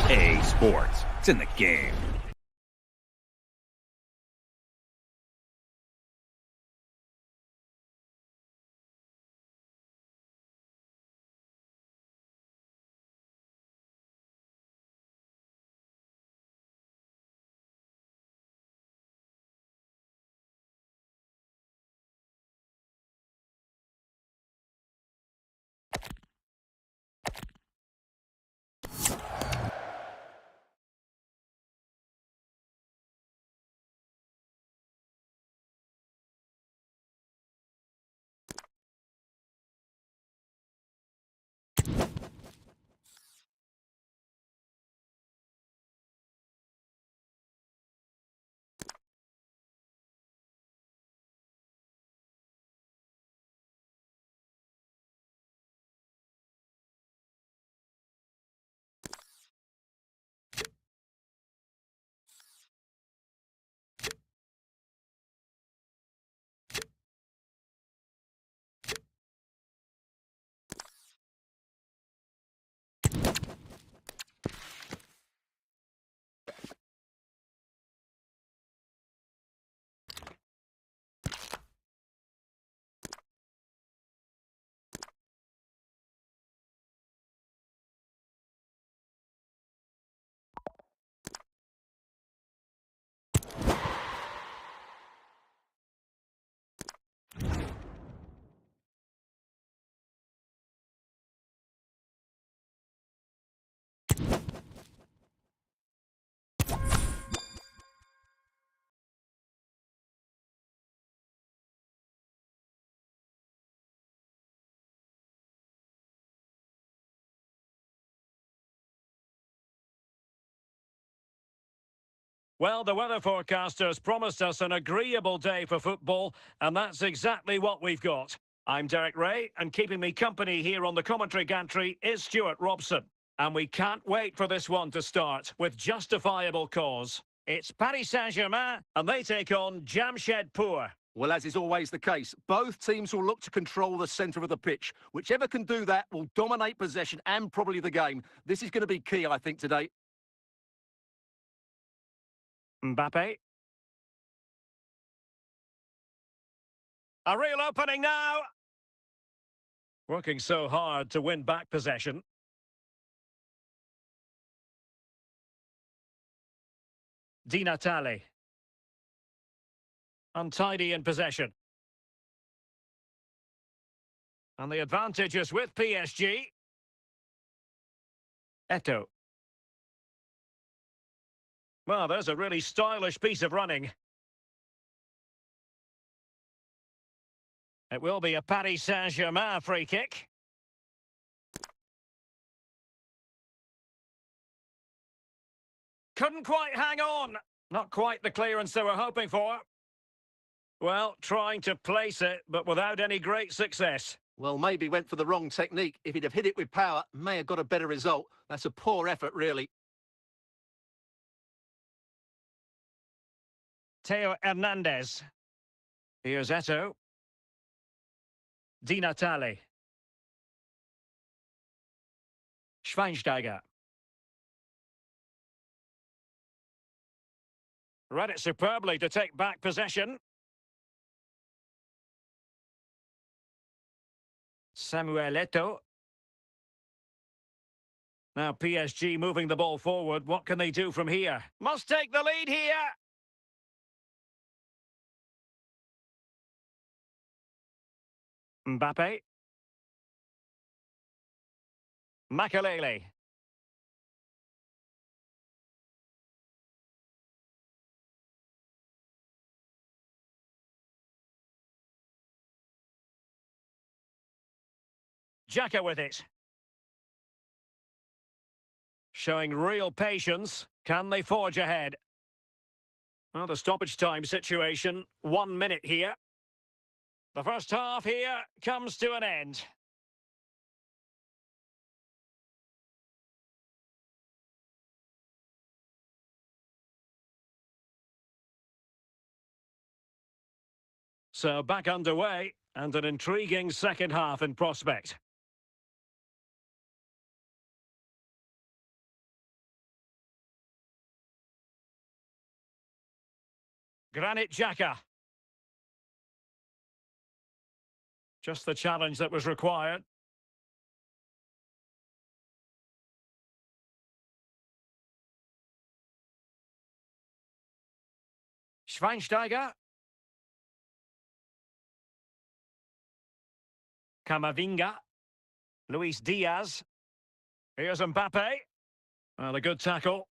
EA Sports. It's in the game. Well, the weather forecasters promised us an agreeable day for football, and that's exactly what we've got. I'm Derek Ray, and keeping me company here on the commentary gantry is Stuart Robson. And we can't wait for this one to start, with justifiable cause. It's Paris Saint-Germain, and they take on Jamshedpur. Well, as is always the case, both teams will look to control the centre of the pitch. Whichever can do that will dominate possession and probably the game. This is going to be key, I think, today. Mbappe. A real opening now. Working so hard to win back possession. Di Natale. Untidy in possession. And the advantage is with PSG. Eto'o. Well, there's a really stylish piece of running. It will be a Paris Saint-Germain free kick. Couldn't quite hang on. Not quite the clearance they were hoping for. Well, trying to place it, but without any great success. Well, maybe went for the wrong technique. If he'd have hit it with power, may have got a better result. That's a poor effort, really. Theo Hernandez. Here's Eto'o. Di Natale. Schweinsteiger. Read it superbly to take back possession. Samuel Eto'o. Now PSG moving the ball forward. What can they do from here? Must take the lead here. Mbappe. Makelele. Xhaka with it. Showing real patience. Can they forge ahead? Well, the stoppage time situation. 1 minute here. The first half here comes to an end. So back underway, and an intriguing second half in prospect. Granit Xhaka. Just the challenge that was required. Schweinsteiger. Camavinga. Luis Diaz. Here's Mbappe. Well, a good tackle.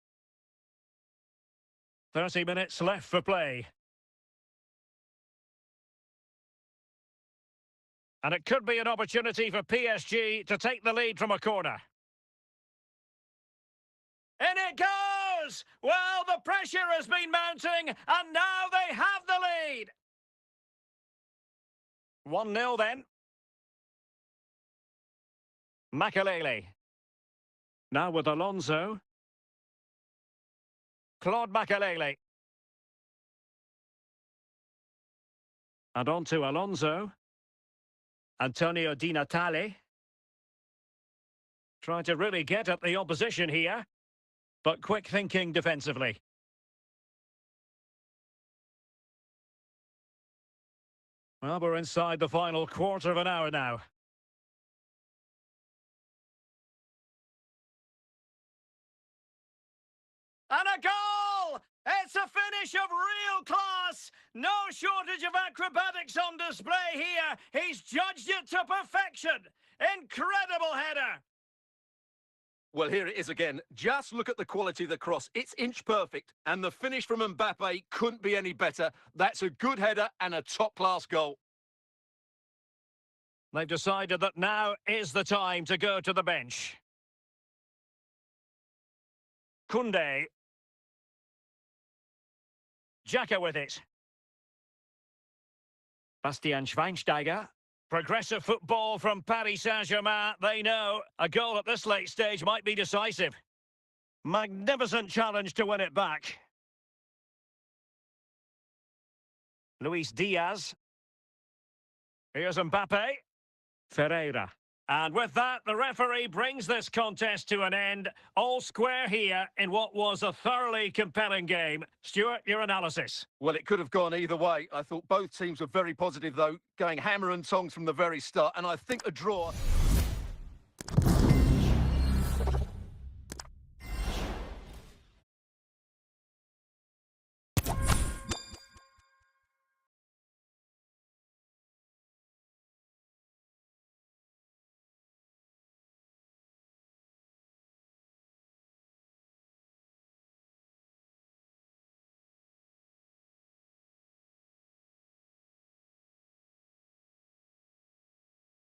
30 minutes left for play. And it could be an opportunity for PSG to take the lead from a corner. In it goes! Well, the pressure has been mounting, and now they have the lead. 1-0 then. Makelele. Now with Alonso. Claude Makelele. And on to Alonso. Antonio Di Natale. Trying to really get at the opposition here. But quick thinking defensively. Well, we're inside the final quarter of an hour now. And a goal! It's a finish of real class! No shortage of acrobatics on display here. He's judged it to perfection. Incredible header. Well, here it is again. Just look at the quality of the cross. It's inch perfect. And the finish from Mbappe couldn't be any better. That's a good header and a top-class goal. They've decided that now is the time to go to the bench. Koundé. Xhaka with it. Bastian Schweinsteiger. Progressive football from Paris Saint-Germain. They know a goal at this late stage might be decisive. Magnificent challenge to win it back. Luis Diaz. Here's Mbappe. Ferreira. And with that, the referee brings this contest to an end. All square here in what was a thoroughly compelling game. Stuart, your analysis. Well, it could have gone either way. I thought both teams were very positive, though, going hammer and tongs from the very start. And I think a draw...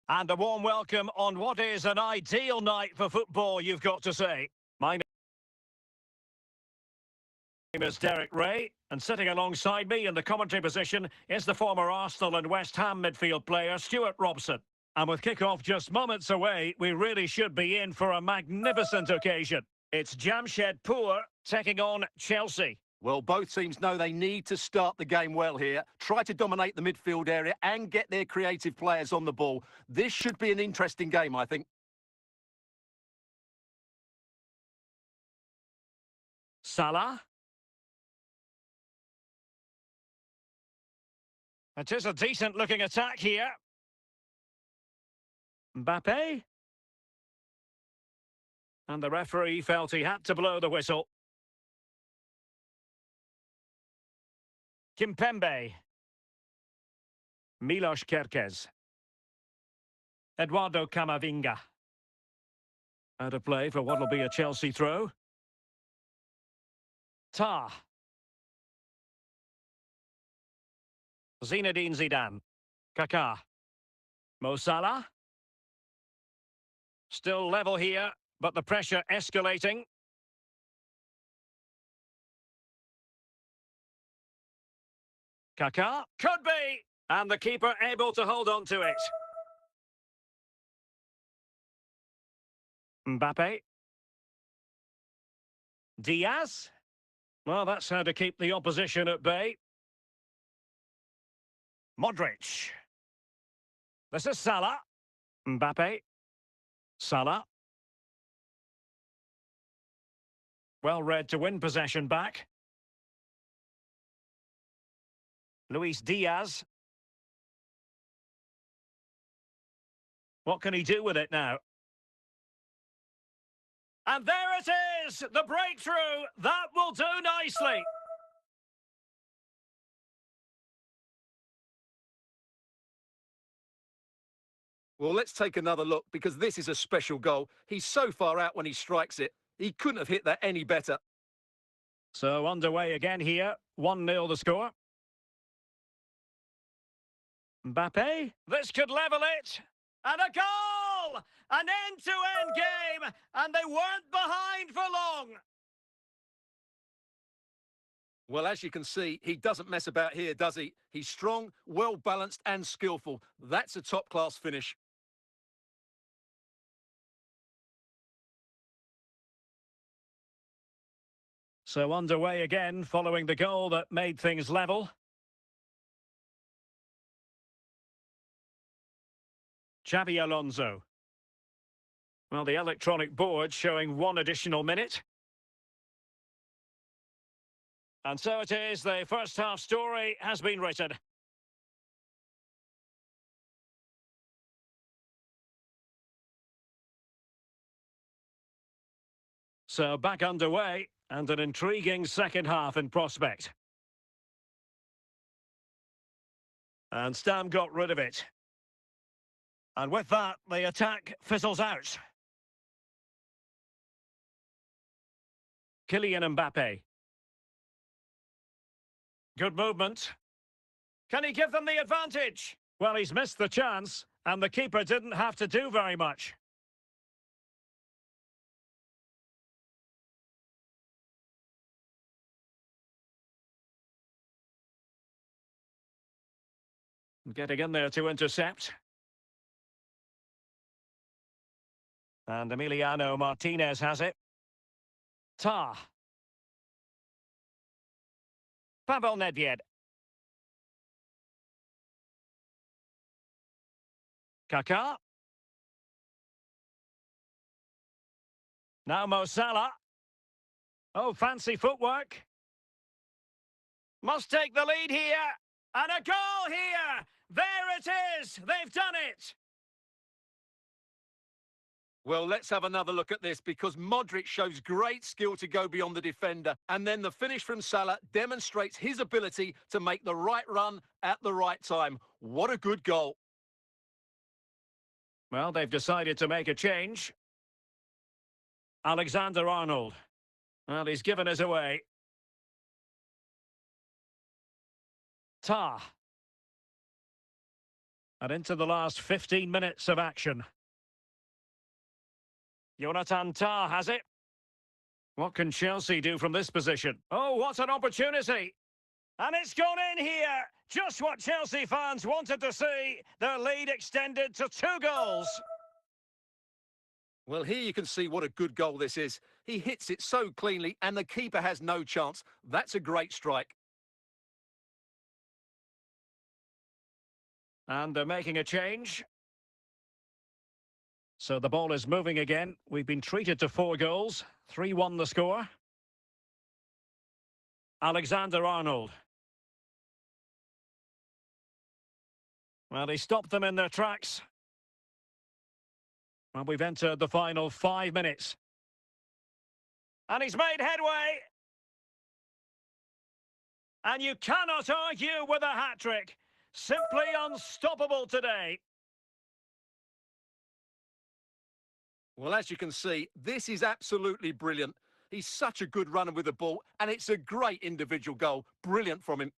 And a warm welcome on what is an ideal night for football, you've got to say. My name is Derek Ray, and sitting alongside me in the commentary position is the former Arsenal and West Ham midfield player, Stuart Robson. And with kick-off just moments away, we really should be in for a magnificent occasion. It's Jamshedpur taking on Chelsea. Well, both teams know they need to start the game well here, try to dominate the midfield area and get their creative players on the ball. This should be an interesting game, I think. Salah. It is a decent-looking attack here. Mbappe. And the referee felt he had to blow the whistle. Kimpembe. Milos Kerkez. Eduardo Camavinga. Out of play for what will be a Chelsea throw. Tah. Zinedine Zidane. Kaká. Mo Salah. Still level here, but the pressure escalating. Kaká. Could be! And the keeper able to hold on to it. Mbappe. Diaz. Well, that's how to keep the opposition at bay. Modric. This is Salah. Mbappe. Salah. Well read to win possession back. Luis Diaz. What can he do with it now? And there it is! The breakthrough! That will do nicely! Well, let's take another look because this is a special goal. He's so far out when he strikes it. He couldn't have hit that any better. So underway again here. 1-0 the score. Mbappe. This could level it. And a goal! An end-to-end game! And they weren't behind for long. Well, as you can see, he doesn't mess about here, does he? He's strong, well-balanced and skillful. That's a top-class finish. So underway again following the goal that made things level. Xabi Alonso. Well, the electronic board showing 1 additional minute. And so it is, the first half story has been written. So back underway, and an intriguing second half in prospect. And Stam got rid of it. And with that, the attack fizzles out. Kylian Mbappe. Good movement. Can he give them the advantage? Well, he's missed the chance, and the keeper didn't have to do very much. Getting in there to intercept. And Emiliano Martinez has it. Tah. Pavel Nedved. Kaká. Now Mo Salah. Oh, fancy footwork. Must take the lead here. And a goal here. There it is. They've done it. Well, let's have another look at this because Modric shows great skill to go beyond the defender. And then the finish from Salah demonstrates his ability to make the right run at the right time. What a good goal. Well, they've decided to make a change. Alexander-Arnold. Well, he's given us away. Tah. And into the last 15 minutes of action. Jonathan Tah has it. What can Chelsea do from this position? Oh, what an opportunity! And it's gone in here! Just what Chelsea fans wanted to see. Their lead extended to 2 goals. Well, here you can see what a good goal this is. He hits it so cleanly and the keeper has no chance. That's a great strike. And they're making a change. So the ball is moving again. We've been treated to 4 goals. 3-1 the score. Alexander-Arnold. Well, he stopped them in their tracks. Well, we've entered the final 5 minutes. And he's made headway. And you cannot argue with a hat-trick. Simply unstoppable today. Well, as you can see, this is absolutely brilliant. He's such a good runner with the ball, and it's a great individual goal. Brilliant from him.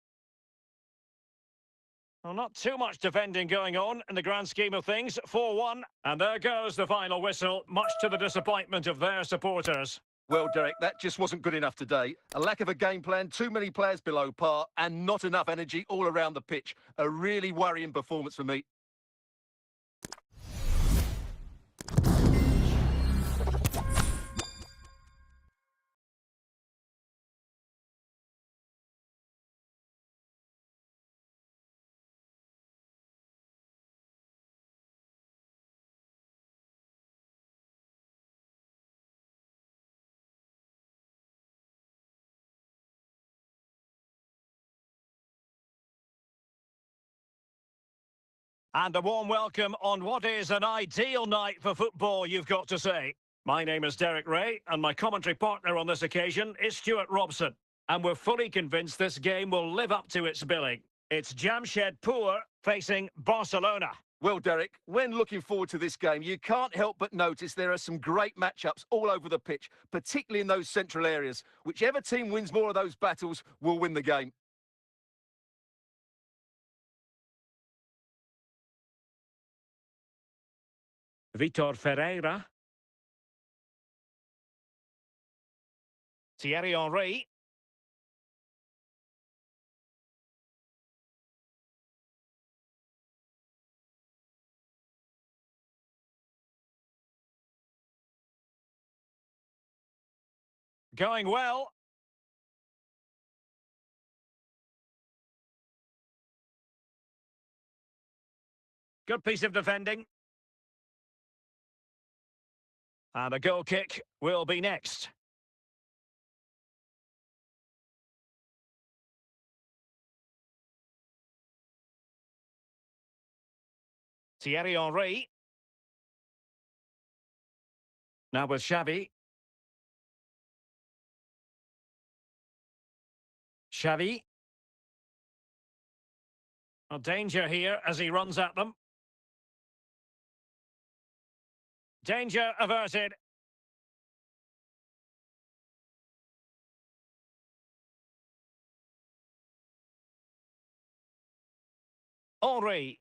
Well, not too much defending going on in the grand scheme of things. 4-1. And there goes the final whistle, much to the disappointment of their supporters. Well, Derek, that just wasn't good enough today. A lack of a game plan, too many players below par, and not enough energy all around the pitch. A really worrying performance for me. And a warm welcome on what is an ideal night for football, you've got to say. My name is Derek Ray, and my commentary partner on this occasion is Stuart Robson. And we're fully convinced this game will live up to its billing. It's Jamshedpur facing Barcelona. Well, Derek, when looking forward to this game, you can't help but notice there are some great matchups all over the pitch, particularly in those central areas. Whichever team wins more of those battles will win the game. Vitor Ferreira. Thierry Henry. Going well. Good piece of defending. And a goal kick will be next. Thierry Henry. Now with Xavi. Xavi. A danger here as he runs at them. Danger averted. Henry.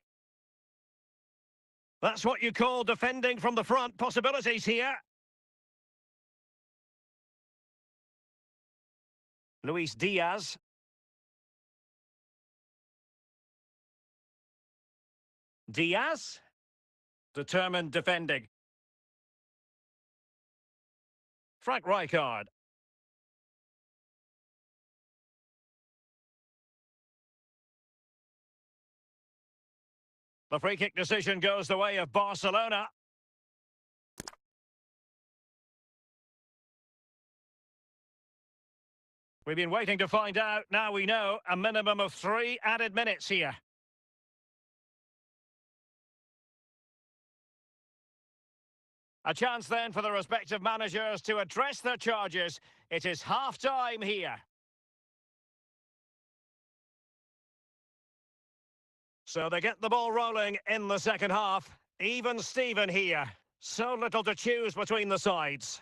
That's what you call defending from the front. Possibilities here. Luis Diaz. Diaz. Determined defending. Frank Rijkaard. The free kick decision goes the way of Barcelona. We've been waiting to find out. Now we know a minimum of 3 added minutes here. A chance then for the respective managers to address their charges. It is half-time here. So they get the ball rolling in the second half. Even Steven here. So little to choose between the sides.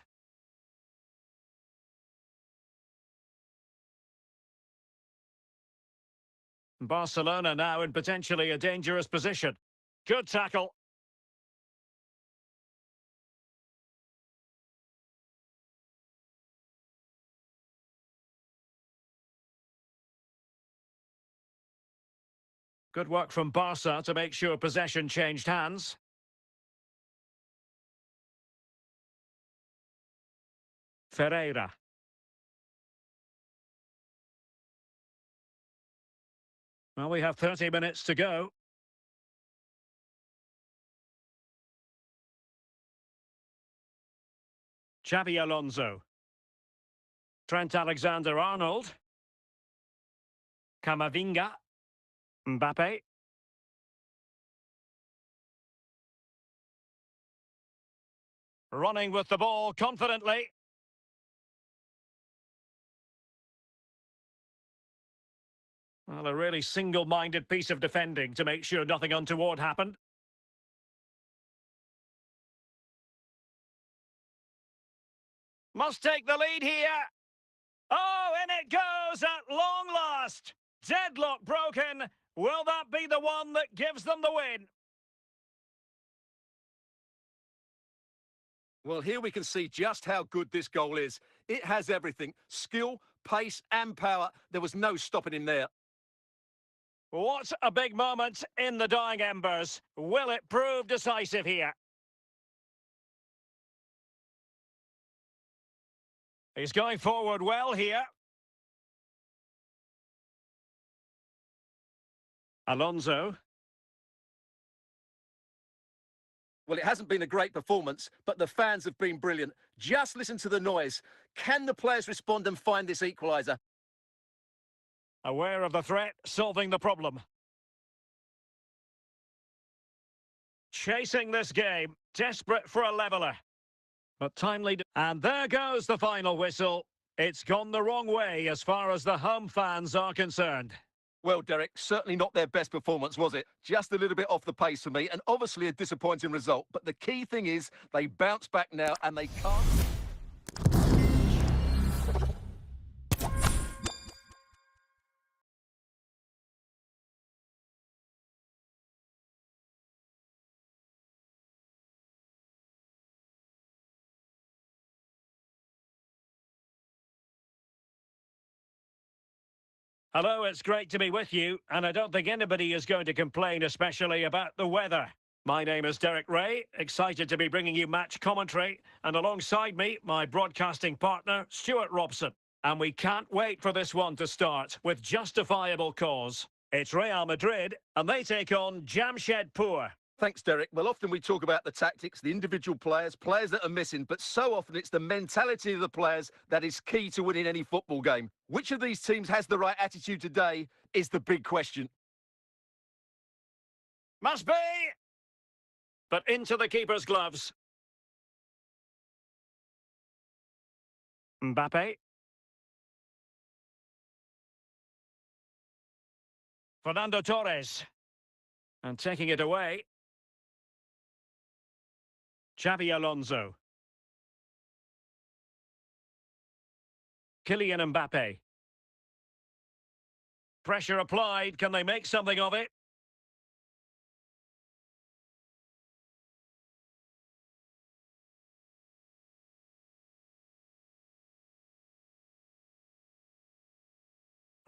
Barcelona now in potentially a dangerous position. Good tackle. Good work from Barca to make sure possession changed hands. Ferreira. Well, we have 30 minutes to go. Xabi Alonso. Trent Alexander-Arnold. Camavinga. Mbappe. Running with the ball confidently. Well, a really single-minded piece of defending to make sure nothing untoward happened. Must take the lead here. Oh, in it goes at long last. Deadlock broken. Will that be the one that gives them the win? Well, here we can see just how good this goal is. It has everything. Skill, pace and power. There was no stopping him there. What a big moment in the dying embers. Will it prove decisive here? He's going forward well here. Alonso. Well, it hasn't been a great performance, but the fans have been brilliant. Just listen to the noise. Can the players respond and find this equaliser? Aware of the threat, solving the problem. Chasing this game, desperate for a leveller. But timely. And there goes the final whistle. It's gone the wrong way as far as the home fans are concerned. Well, Derek, certainly not their best performance, was it? Just a little bit off the pace for me, and obviously a disappointing result. But the key thing is they bounce back now and they can't... Hello, it's great to be with you, and I don't think anybody is going to complain, especially about the weather. My name is Derek Ray, excited to be bringing you match commentary, and alongside me, my broadcasting partner, Stuart Robson. And we can't wait for this one to start, with justifiable cause. It's Real Madrid, and they take on Jamshedpur. Thanks, Derek. Well, often we talk about the tactics, the individual players that are missing, but so often it's the mentality of the players that is key to winning any football game. Which of these teams has the right attitude today is the big question. Must be! But into the keeper's gloves. Mbappe. Fernando Torres. And taking it away. Xabi Alonso. Kylian Mbappe. Pressure applied. Can they make something of it?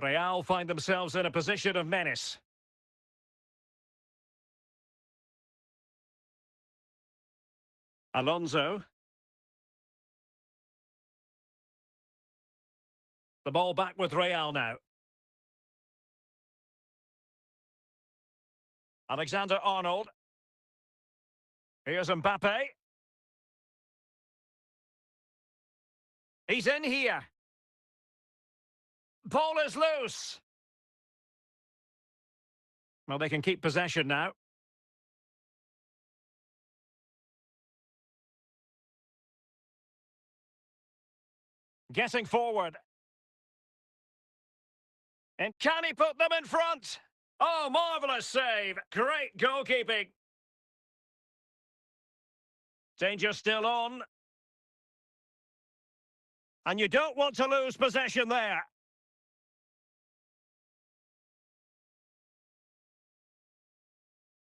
Real find themselves in a position of menace. Alonso. The ball back with Real now. Alexander-Arnold. Here's Mbappe. He's in here. Ball is loose. Well, they can keep possession now. Getting forward. And can he put them in front? Oh, marvellous save. Great goalkeeping. Danger still on. And you don't want to lose possession there.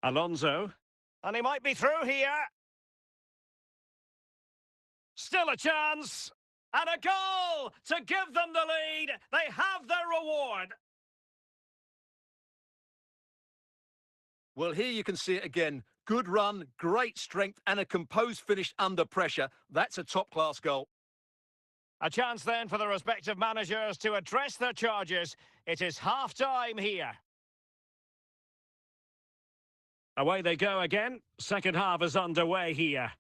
Alonso. And he might be through here. Still a chance. And a goal to give them the lead. They have their reward. Well, here you can see it again. Good run, great strength, and a composed finish under pressure. That's a top-class goal. A chance then for the respective managers to address their charges. It is half-time here. Away they go again. Second half is underway here.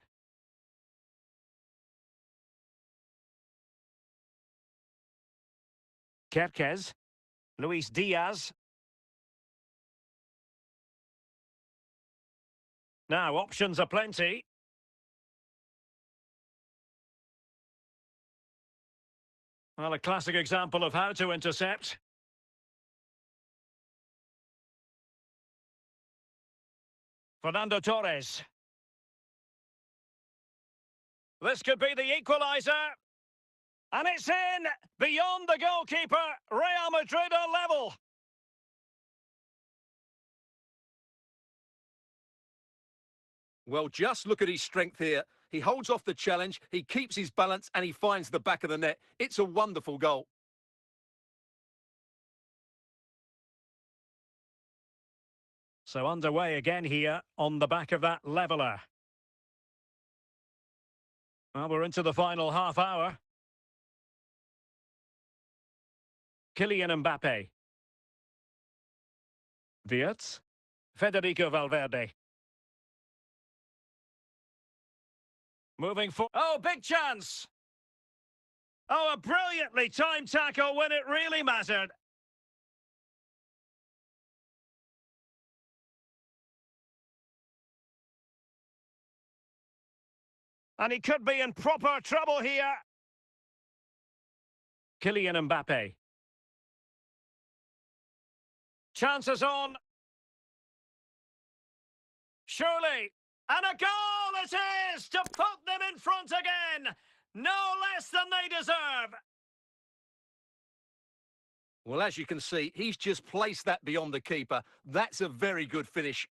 Kerkez. Luis Diaz. Now, options are plenty. Well, a classic example of how to intercept. Fernando Torres. This could be the equaliser. And it's in! Beyond the goalkeeper, Real Madrid are level. Well, just look at his strength here. He holds off the challenge, he keeps his balance, and he finds the back of the net. It's a wonderful goal. So underway again here on the back of that leveller. Well, we're into the final half hour. Kylian Mbappe. Wirtz. Federico Valverde. Moving forward. Oh, big chance! Oh, a brilliantly timed tackle when it really mattered. And he could be in proper trouble here. Kylian Mbappe. Chances on. Surely. And a goal it is to put them in front again. No less than they deserve. Well, as you can see, he's just placed that beyond the keeper. That's a very good finish.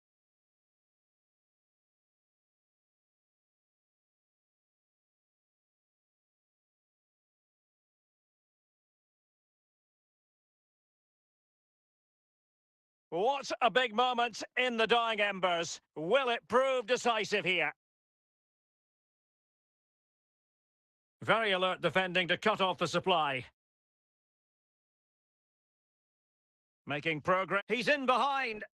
What a big moment in the dying embers. Will it prove decisive here? Very alert defending to cut off the supply. Making progress. He's in behind.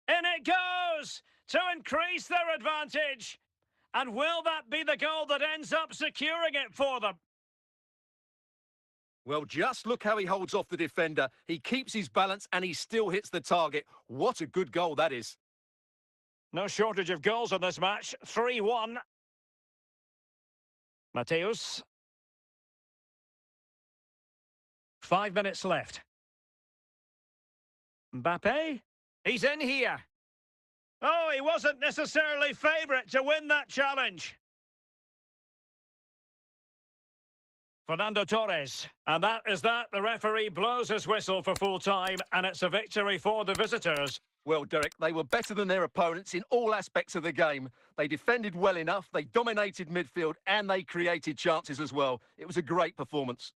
In it goes to increase their advantage. And will that be the goal that ends up securing it for them? Well, just look how he holds off the defender. He keeps his balance and he still hits the target. What a good goal that is. No shortage of goals in this match. 3-1. Mateus. 5 minutes left. Mbappe. He's in here. Oh, he wasn't necessarily favourite to win that challenge. Fernando Torres. And that is that. The referee blows his whistle for full time, and it's a victory for the visitors. Well, Derek, they were better than their opponents in all aspects of the game. They defended well enough, they dominated midfield, and they created chances as well. It was a great performance.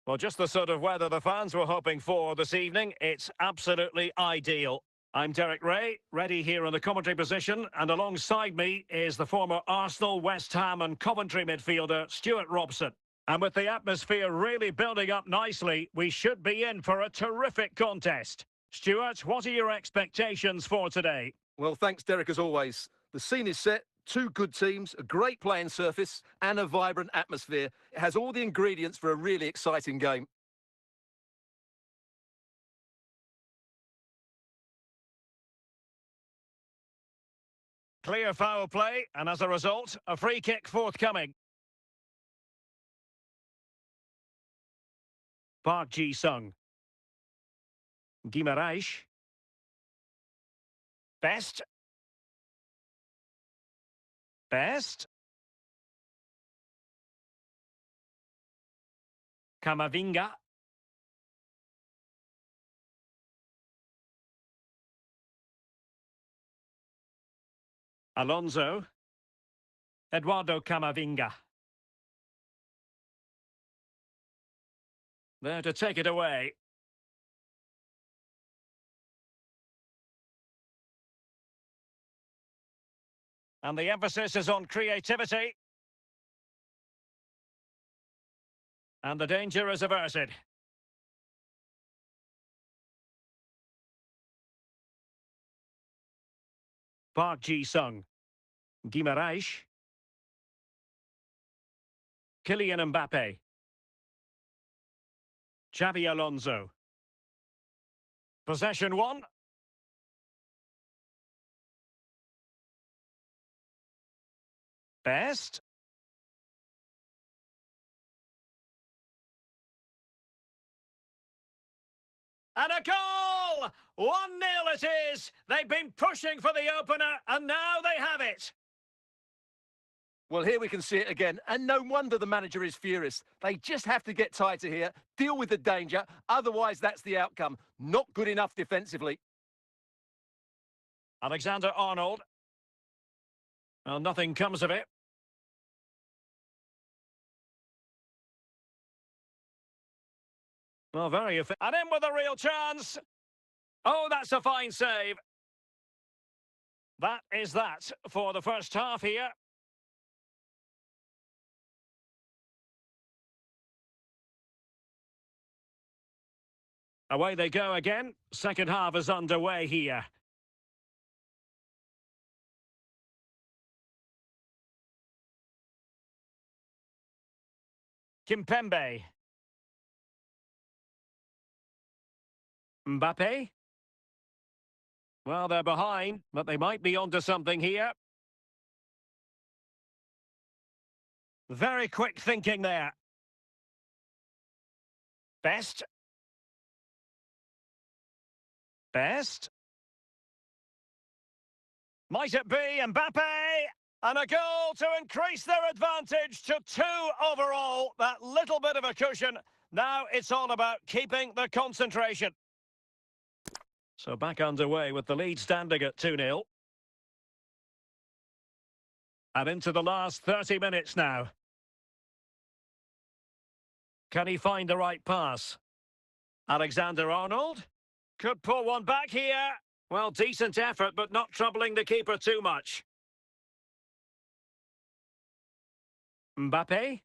Well, just the sort of weather the fans were hoping for this evening. It's absolutely ideal. I'm Derek Ray, ready here in the commentary position, and alongside me is the former Arsenal, West Ham and Coventry midfielder, Stuart Robson. And with the atmosphere really building up nicely, we should be in for a terrific contest. Stuart, what are your expectations for today? Well, thanks, Derek, as always. The scene is set. Two good teams, a great playing surface and a vibrant atmosphere. It has all the ingredients for a really exciting game. Clear foul play, and as a result, a free kick forthcoming. Park Ji-sung. Guimaraes. Best. Camavinga. Alonso. Eduardo Camavinga. There to take it away. And the emphasis is on creativity. And the danger is averted. Park Ji-sung. Guimaraes. Kylian Mbappe. Xabi Alonso. Possession one. Best. And a goal! 1-0 it is. They've been pushing for the opener, and now they have it. Well, here we can see it again, and no wonder the manager is furious. They just have to get tighter here, deal with the danger, otherwise that's the outcome. Not good enough defensively. Alexander-Arnold. Well, nothing comes of it. Well, very effective. And in with a real chance. Oh, that's a fine save. That is that for the first half here. Away they go again. Second half is underway here. Kimpembe. Mbappe. Well, they're behind, but they might be onto something here. Very quick thinking there. Best. Best. Might it be Mbappe? And a goal to increase their advantage to 2 overall. That little bit of a cushion. Now it's all about keeping the concentration. So back underway with the lead standing at 2-0. And into the last 30 minutes now. Can he find the right pass? Alexander-Arnold could pull one back here. Well, decent effort, but not troubling the keeper too much. Mbappe.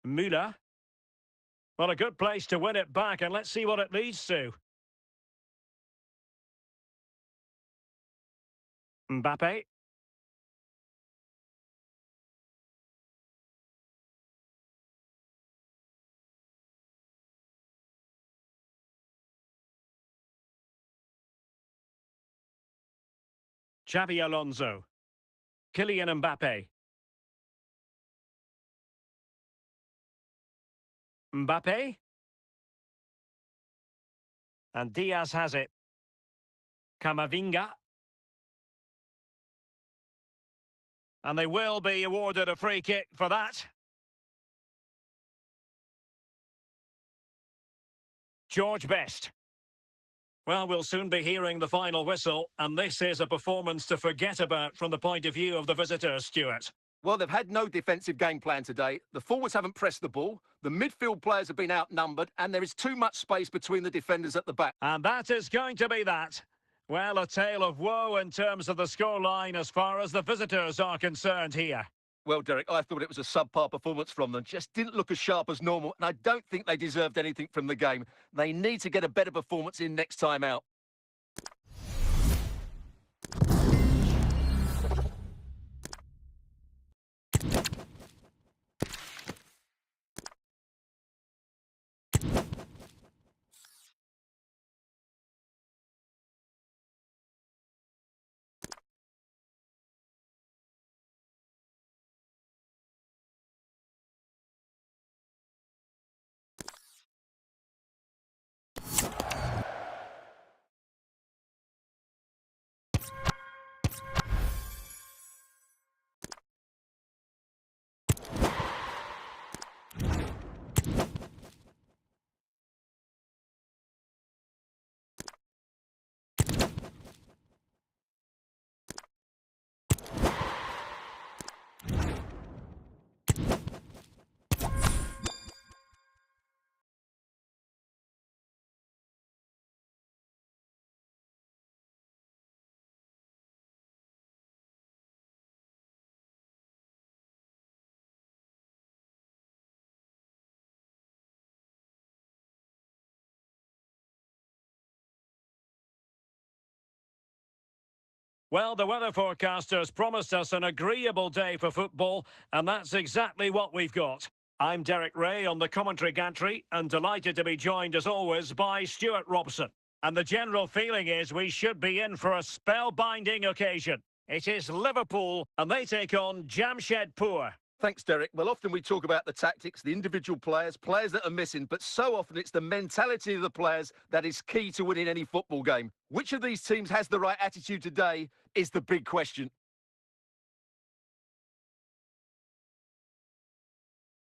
Müller. Well, a good place to win it back, and let's see what it leads to. Mbappe. Xabi Alonso. Kylian Mbappe. Mbappe. And Diaz has it. Camavinga. And they will be awarded a free kick for that. George Best. Well, we'll soon be hearing the final whistle, and this is a performance to forget about from the point of view of the visitors, Stuart. Well, they've had no defensive game plan today. The forwards haven't pressed the ball. The midfield players have been outnumbered, and there is too much space between the defenders at the back. And that is going to be that. Well, a tale of woe in terms of the scoreline as far as the visitors are concerned here. Well, Derek, I thought it was a subpar performance from them. Just didn't look as sharp as normal, and I don't think they deserved anything from the game. They need to get a better performance in next time out. Well, the weather forecasters promised us an agreeable day for football, and that's exactly what we've got. I'm Derek Ray on the commentary gantry, and delighted to be joined, as always, by Stuart Robson. And the general feeling is we should be in for a spellbinding occasion. It is Liverpool, and they take on Jamshedpur. Thanks, Derek. Well, often we talk about the tactics, the individual players that are missing, but so often it's the mentality of the players that is key to winning any football game. Which of these teams has the right attitude today is the big question.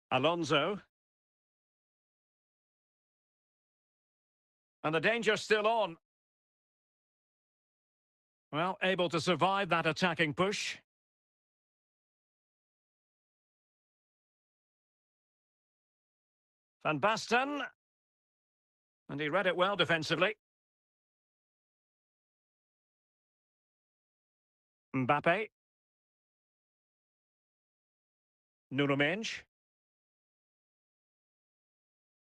Alonso. And the danger's still on. Well, able to survive that attacking push. Van Basten. And he read it well defensively. Mbappe. Nuno Mendes.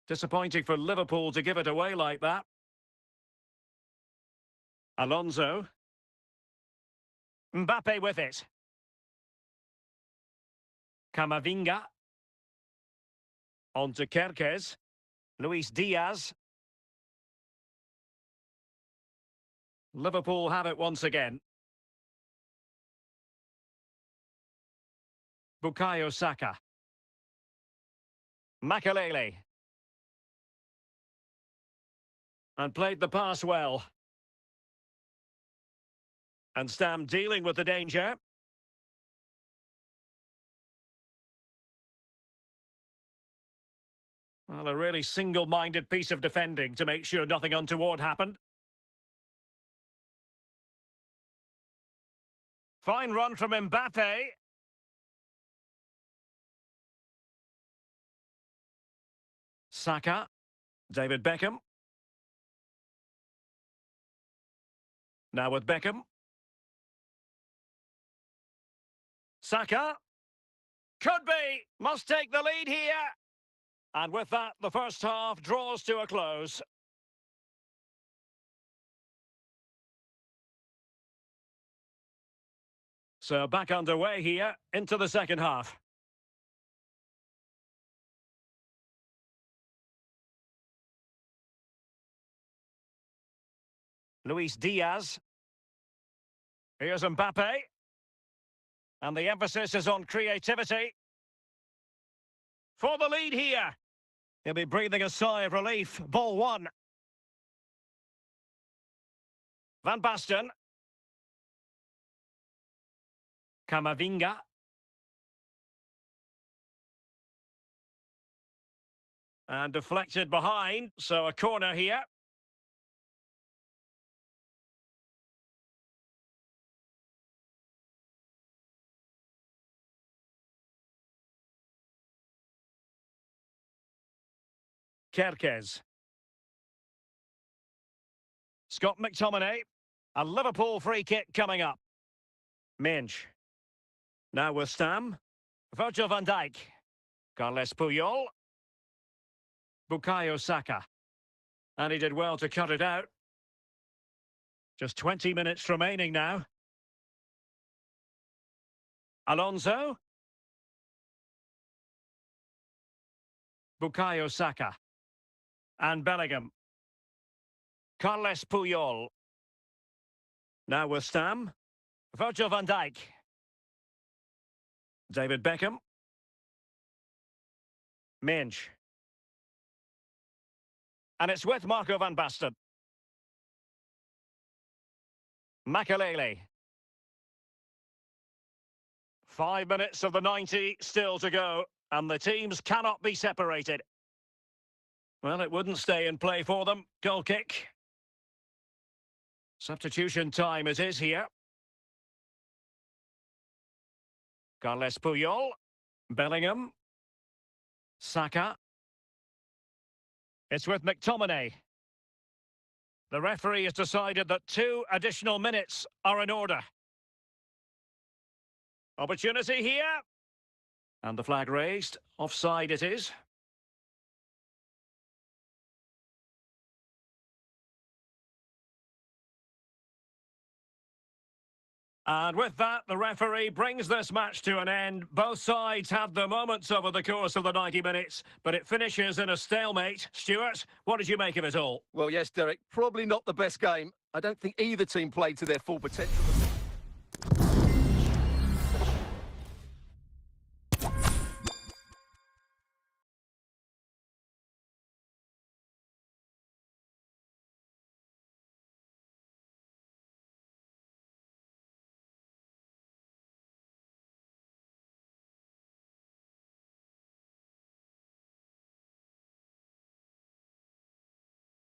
Disappointing for Liverpool to give it away like that. Alonso. Mbappe with it. Camavinga. On to Kerkez. Luis Diaz. Liverpool have it once again. Bukayo Saka. Makelele. And played the pass well. And Stam dealing with the danger. Well, a really single-minded piece of defending to make sure nothing untoward happened. Fine run from Mbappe. Saka. David Beckham. Now with Beckham. Saka. Could be. Must take the lead here. And with that, the first half draws to a close. So back underway here into the second half. Luis Diaz. Here's Mbappe. And the emphasis is on creativity. For the lead here. He'll be breathing a sigh of relief. Ball one. Van Basten. Camavinga. And deflected behind, so a corner here. Kerkez. Scott McTominay. A Liverpool free kick coming up. Mendes. Now with Stam. Virgil van Dijk. Carles Puyol. Bukayo Saka. And he did well to cut it out. Just 20 minutes remaining now. Alonso. Bukayo Saka. And Bellingham. Carles Puyol. Now with Stam. Virgil van Dijk. David Beckham. Mendes. And it's with Marco van Basten. Makelele. 5 minutes of the 90 still to go, and the teams cannot be separated. Well, it wouldn't stay in play for them. Goal kick. Substitution time it is here. Carles Puyol. Bellingham. Saka. It's with McTominay. The referee has decided that 2 additional minutes are in order. Opportunity here. And the flag raised. Offside it is. And with that, the referee brings this match to an end. Both sides had their moments over the course of the 90 minutes, but it finishes in a stalemate. Stuart, what did you make of it all? Well, yes, Derek, probably not the best game. I don't think either team played to their full potential.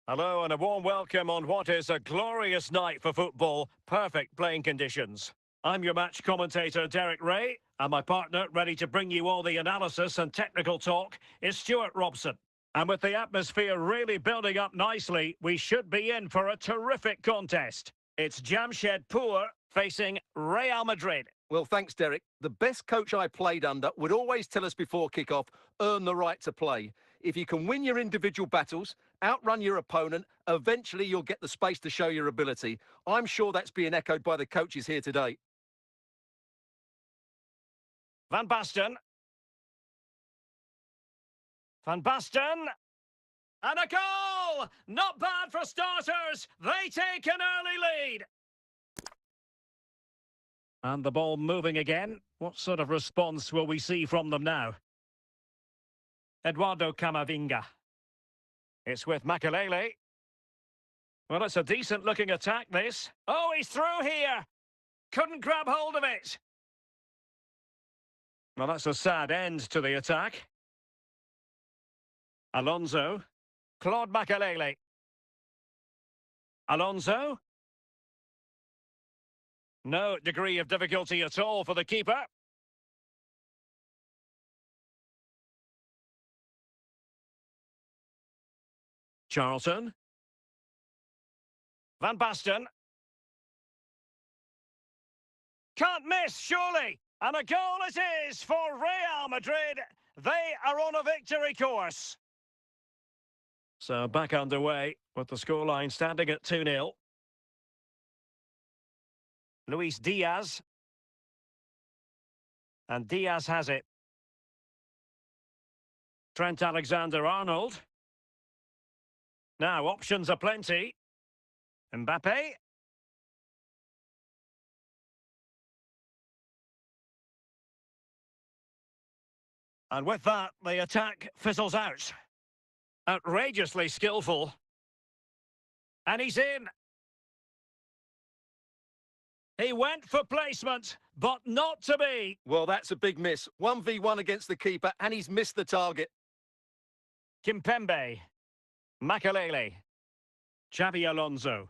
Hello and a warm welcome on what is a glorious night for football. Perfect playing conditions. I'm your match commentator, Derek Ray, and my partner, ready to bring you all the analysis and technical talk, is Stuart Robson. And with the atmosphere really building up nicely, we should be in for a terrific building up nicely. We should be in for a terrific contest. It's Jamshedpur facing Real Madrid. Well, thanks, Derek. The best coach I played under would always tell us before kick-off, earn the right to play. If you can win your individual battles, outrun your opponent, eventually you'll get the space to show your ability. I'm sure that's being echoed by the coaches here today. Van Basten. Van Basten. And a goal! Not bad for starters. They take an early lead. And the ball moving again. What sort of response will we see from them now? Eduardo Camavinga. It's with Makelele. Well, it's a decent-looking attack, this. Oh, he's through here. Couldn't grab hold of it. Well, that's a sad end to the attack. Alonso. Claude Makelele. Alonso. No degree of difficulty at all for the keeper. Charlton. Van Basten. Can't miss, surely. And a goal it is for Real Madrid. They are on a victory course. So back underway with the scoreline standing at 2-0. Luis Diaz. And Diaz has it. Trent Alexander-Arnold. Now, options are plenty. Mbappe. And with that, the attack fizzles out. Outrageously skillful. And he's in. He went for placement, but not to be. Well, that's a big miss. 1v1 against the keeper, and he's missed the target. Kimpembe. Makelele. Xabi Alonso.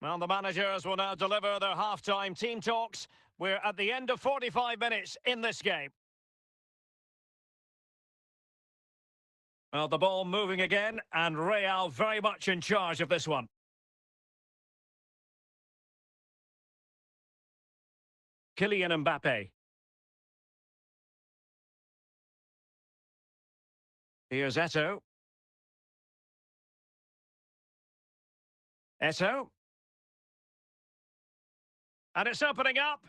Well, the managers will now deliver their half-time team talks. We're at the end of 45 minutes in this game. Well, the ball moving again, and Real very much in charge of this one. Kylian Mbappe. Here's Eto'o. Eto'o. And it's opening up.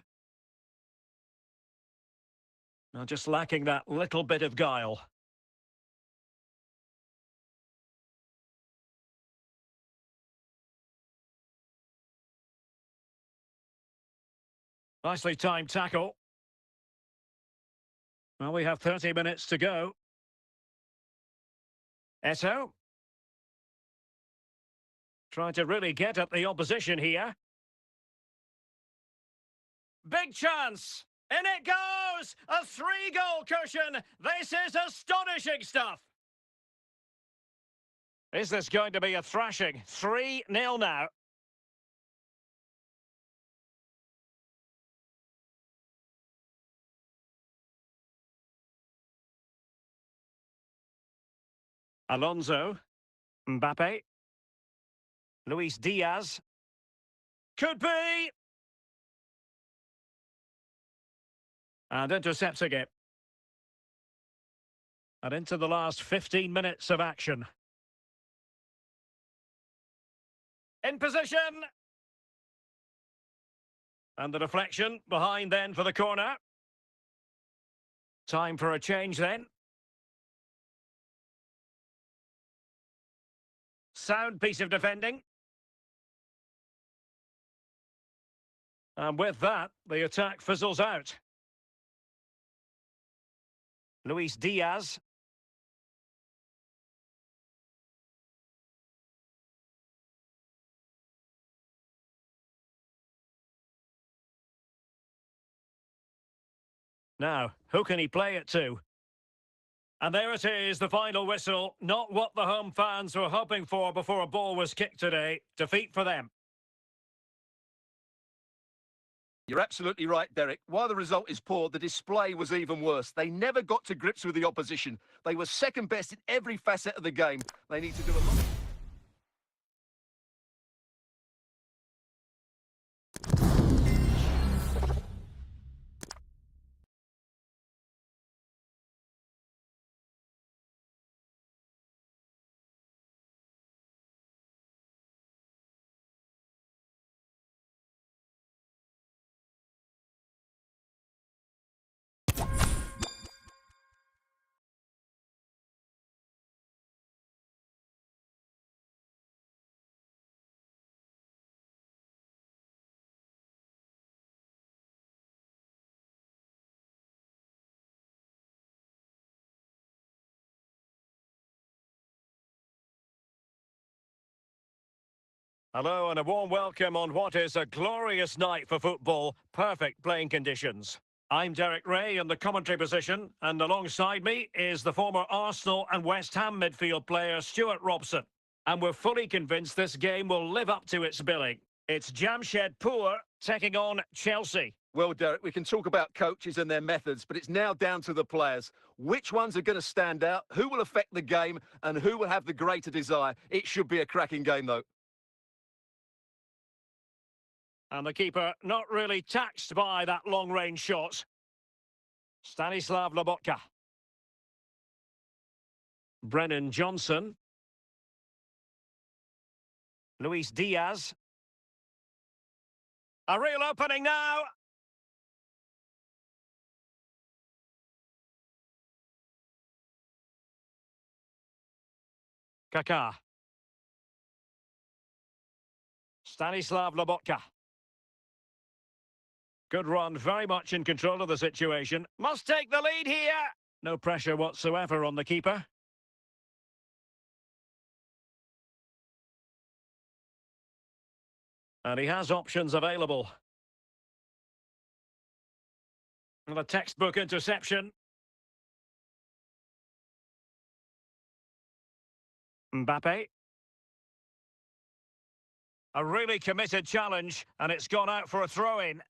Well, just lacking that little bit of guile. Nicely timed tackle. Well, we have 30 minutes to go. Eto'o. Trying to really get at the opposition here. Big chance. In it goes! A 3-goal cushion. This is astonishing stuff. Is this going to be a thrashing? 3-0 now. Alonso. Mbappe. Luis Diaz. Could be! And intercepting it. And into the last 15 minutes of action. In position. And the deflection behind then for the corner. Time for a change then. Sound piece of defending. And with that, the attack fizzles out. Luis Diaz. Now, who can he play it to? And there it is, the final whistle. Not what the home fans were hoping for before a ball was kicked today. Defeat for them. You're absolutely right, Derek. While the result is poor, the display was even worse. They never got to grips with the opposition. They were second best in every facet of the game. They need to do a lot. Hello and a warm welcome on what is a glorious night for football. Perfect playing conditions. I'm Derek Ray in the commentary position, and alongside me is the former Arsenal and West Ham midfield player Stuart Robson. And we're fully convinced this game will live up to its billing. It's Jamshedpur taking on Chelsea. Well, Derek, we can talk about coaches and their methods, but it's now down to the players. Which ones are going to stand out, who will affect the game, and who will have the greater desire? It should be a cracking game, though. And the keeper not really taxed by that long-range shot. Stanislav Lobotka. Brennan Johnson. Luis Diaz. A real opening now. Kaká. Stanislav Lobotka. Good run, very much in control of the situation. Must take the lead here. No pressure whatsoever on the keeper. And he has options available. And a textbook interception. Mbappe. A really committed challenge, and it's gone out for a throw-in.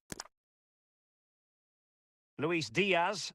Luis Diaz.